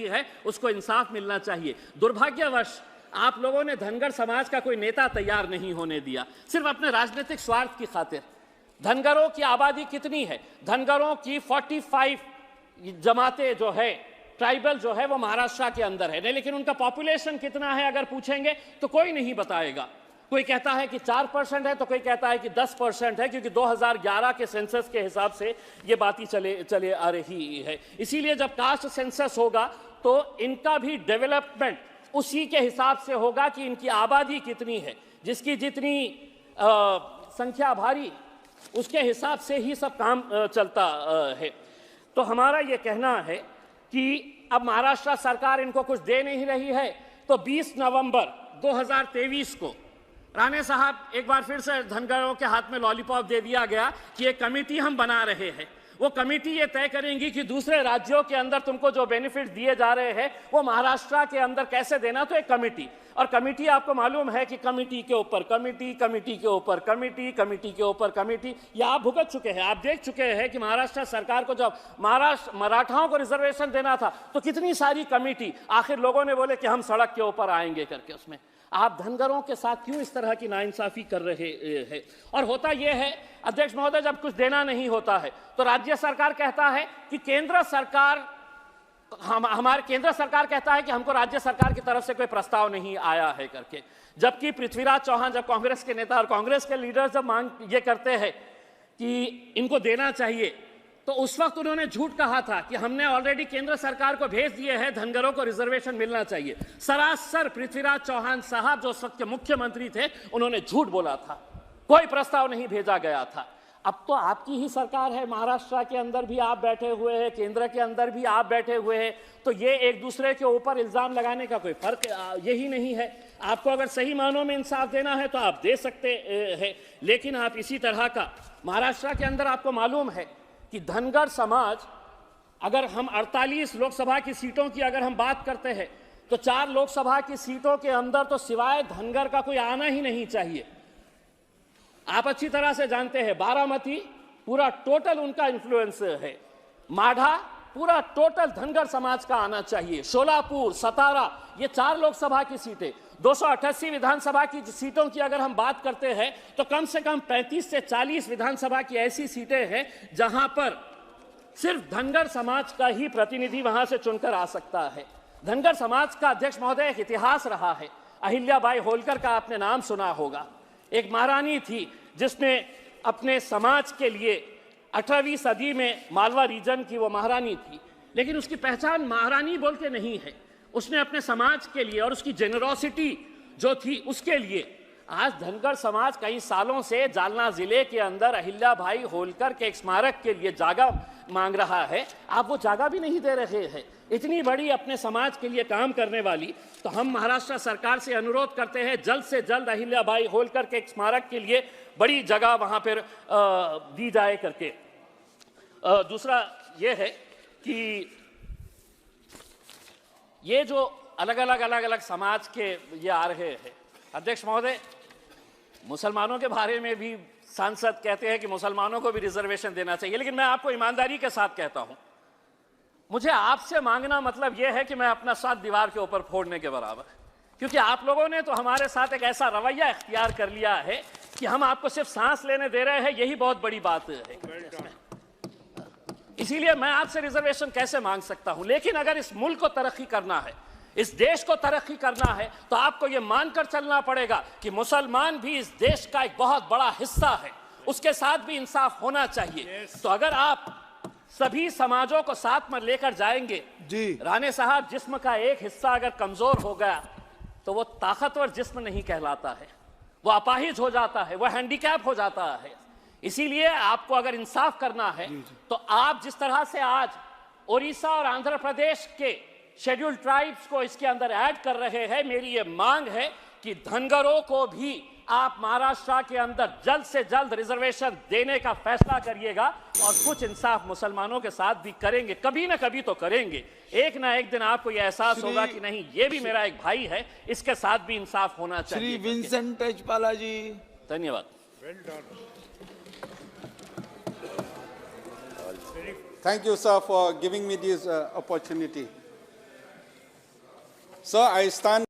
है उसको इंसाफ मिलना चाहिए। दुर्भाग्यवश आप लोगों ने धनगर समाज का कोई नेता तैयार नहीं होने दिया, सिर्फ अपने राजनीतिक स्वार्थ की खातिर। धनगरों की आबादी कितनी है? धनगरों की 45 जमातें जो है, ट्राइबल जो है वो महाराष्ट्र के अंदर है, लेकिन उनका पॉपुलेशन कितना है अगर पूछेंगे तो कोई नहीं बताएगा। कोई कहता है कि 4% है तो कोई कहता है कि 10% है, क्योंकि 2011 के सेंसस के हिसाब से ये बातें चले आ रही है। इसीलिए जब कास्ट सेंसस होगा तो इनका भी डेवलपमेंट उसी के हिसाब से होगा कि इनकी आबादी कितनी है, जिसकी जितनी संख्या भारी उसके हिसाब से ही सब काम चलता है। तो हमारा ये कहना है कि अब महाराष्ट्र सरकार इनको कुछ दे नहीं रही है, तो 20 नवंबर 2023 को राणे साहब एक बार फिर से धनगरों के हाथ में लॉलीपॉप दे दिया गया कि एक कमेटी हम बना रहे हैं। वो कमेटी ये तय करेंगी कि दूसरे राज्यों के अंदर तुमको जो बेनिफिट दिए जा रहे हैं वो महाराष्ट्र के अंदर कैसे देना। तो एक कमेटी, और कमेटी आपको मालूम है कि कमेटी के ऊपर कमेटी, कमेटी के ऊपर कमेटी, कमेटी के ऊपर कमेटी, ये आप भुगत चुके हैं। आप देख चुके हैं कि महाराष्ट्र सरकार को जब मराठाओं को रिजर्वेशन देना था तो कितनी सारी कमेटी, आखिर लोगों ने बोले कि हम सड़क के ऊपर आएंगे करके। उसमें आप धनगरों के साथ क्यों इस तरह की नाइंसाफी कर रहे हैं? और होता यह है अध्यक्ष महोदय, जब कुछ देना नहीं होता है तो राज्य सरकार कहता है कि केंद्र सरकार हमारे केंद्र सरकार कहता है कि हमको राज्य सरकार की तरफ से कोई प्रस्ताव नहीं आया है करके। जबकि पृथ्वीराज चौहान जब कांग्रेस के नेता और कांग्रेस के लीडर जब मांग ये करते हैं कि इनको देना चाहिए, तो उस वक्त उन्होंने झूठ कहा था कि हमने ऑलरेडी केंद्र सरकार को भेज दिए हैं, धनगरों को रिजर्वेशन मिलना चाहिए। सरासर पृथ्वीराज चौहान साहब जो उस वक्त के मुख्यमंत्री थे, उन्होंने झूठ बोला था, कोई प्रस्ताव नहीं भेजा गया था। अब तो आपकी ही सरकार है, महाराष्ट्र के अंदर भी आप बैठे हुए हैं, केंद्र के अंदर भी आप बैठे हुए हैं, तो ये एक दूसरे के ऊपर इल्जाम लगाने का कोई फर्क यही नहीं है। आपको अगर सही मानों में इंसाफ देना है तो आप दे सकते हैं, लेकिन आप इसी तरह का महाराष्ट्र के अंदर आपको मालूम है कि धनगर समाज, अगर हम 48 लोकसभा की सीटों की अगर हम बात करते हैं तो 4 लोकसभा की सीटों के अंदर तो सिवाय धनगर का कोई आना ही नहीं चाहिए। आप अच्छी तरह से जानते हैं, बारामती पूरा टोटल उनका इन्फ्लुएंस है, माढ़ा पूरा टोटल धनगर समाज का आना चाहिए, शोलापुर, सतारा, ये 4 लोकसभा की सीटें। 288 विधानसभा की सीटों की अगर हम बात करते हैं तो कम से कम 35 से 40 विधानसभा की ऐसी सीटें हैं जहां पर सिर्फ धनगर समाज का ही प्रतिनिधि वहां से चुनकर आ सकता है। धनगर समाज का अध्यक्ष महोदय एक इतिहास रहा है। अहिल्याबाई होलकर का आपने नाम सुना होगा, एक महारानी थी जिसने अपने समाज के लिए 18वीं सदी में मालवा रीजन की वो महारानी थी, लेकिन उसकी पहचान महारानी बोल के नहीं है। उसने अपने समाज के लिए और उसकी जेनरोसिटी जो थी उसके लिए आज धनगर समाज कई सालों से जालना जिले के अंदर अहिल्याबाई होलकर के एक स्मारक के लिए जगह मांग रहा है। आप वो जगह भी नहीं दे रहे हैं। इतनी बड़ी अपने समाज के लिए काम करने वाली, तो हम महाराष्ट्र सरकार से अनुरोध करते हैं जल्द से जल्द अहिल्याबाई होलकर के एक स्मारक के लिए बड़ी जगह वहां पर दी जाए करके। दूसरा ये है कि ये जो अलग अलग समाज के ये आ रहे हैं, अध्यक्ष महोदय, मुसलमानों के बारे में भी सांसद कहते हैं कि मुसलमानों को भी रिजर्वेशन देना चाहिए, लेकिन मैं आपको ईमानदारी के साथ कहता हूं, मुझे आपसे मांगना मतलब यह है कि मैं अपना साथ दीवार के ऊपर फोड़ने के बराबर, क्योंकि आप लोगों ने तो हमारे साथ एक ऐसा रवैया इख्तियार कर लिया है कि हम आपको सिर्फ सांस लेने दे रहे हैं, यही बहुत बड़ी बात है। इसीलिए मैं आपसे रिजर्वेशन कैसे मांग सकता हूं? लेकिन अगर इस मुल्क को तरक्की करना है, इस देश को तरक्की करना है, तो आपको यह मानकर चलना पड़ेगा कि मुसलमान भी इस देश का एक बहुत बड़ा हिस्सा है, उसके साथ भी इंसाफ होना चाहिए। तो अगर आप सभी समाजों को साथ में लेकर जाएंगे जी। राणे साहब, जिस्म का एक हिस्सा अगर कमजोर हो गया तो वो ताकतवर जिस्म नहीं कहलाता है, वो अपाहिज हो जाता है, वो हैंडीकैप हो जाता है। इसीलिए आपको अगर इंसाफ करना है तो आप जिस तरह से आज ओडिशा और आंध्र प्रदेश के शेड्यूल्ड ट्राइब्स को इसके अंदर ऐड कर रहे हैं, मेरी ये मांग है कि धनगरों को भी आप महाराष्ट्र के अंदर जल्द से जल्द रिजर्वेशन देने का फैसला करिएगा, और कुछ इंसाफ मुसलमानों के साथ भी करेंगे, कभी ना कभी तो करेंगे। एक ना एक दिन आपको यह एहसास होगा कि नहीं, ये भी मेरा एक भाई है, इसके साथ भी इंसाफ होना चाहिए। श्री विंसेंट तेजपाला जी, धन्यवाद। Thank you, sir, for giving me this opportunity. So I stand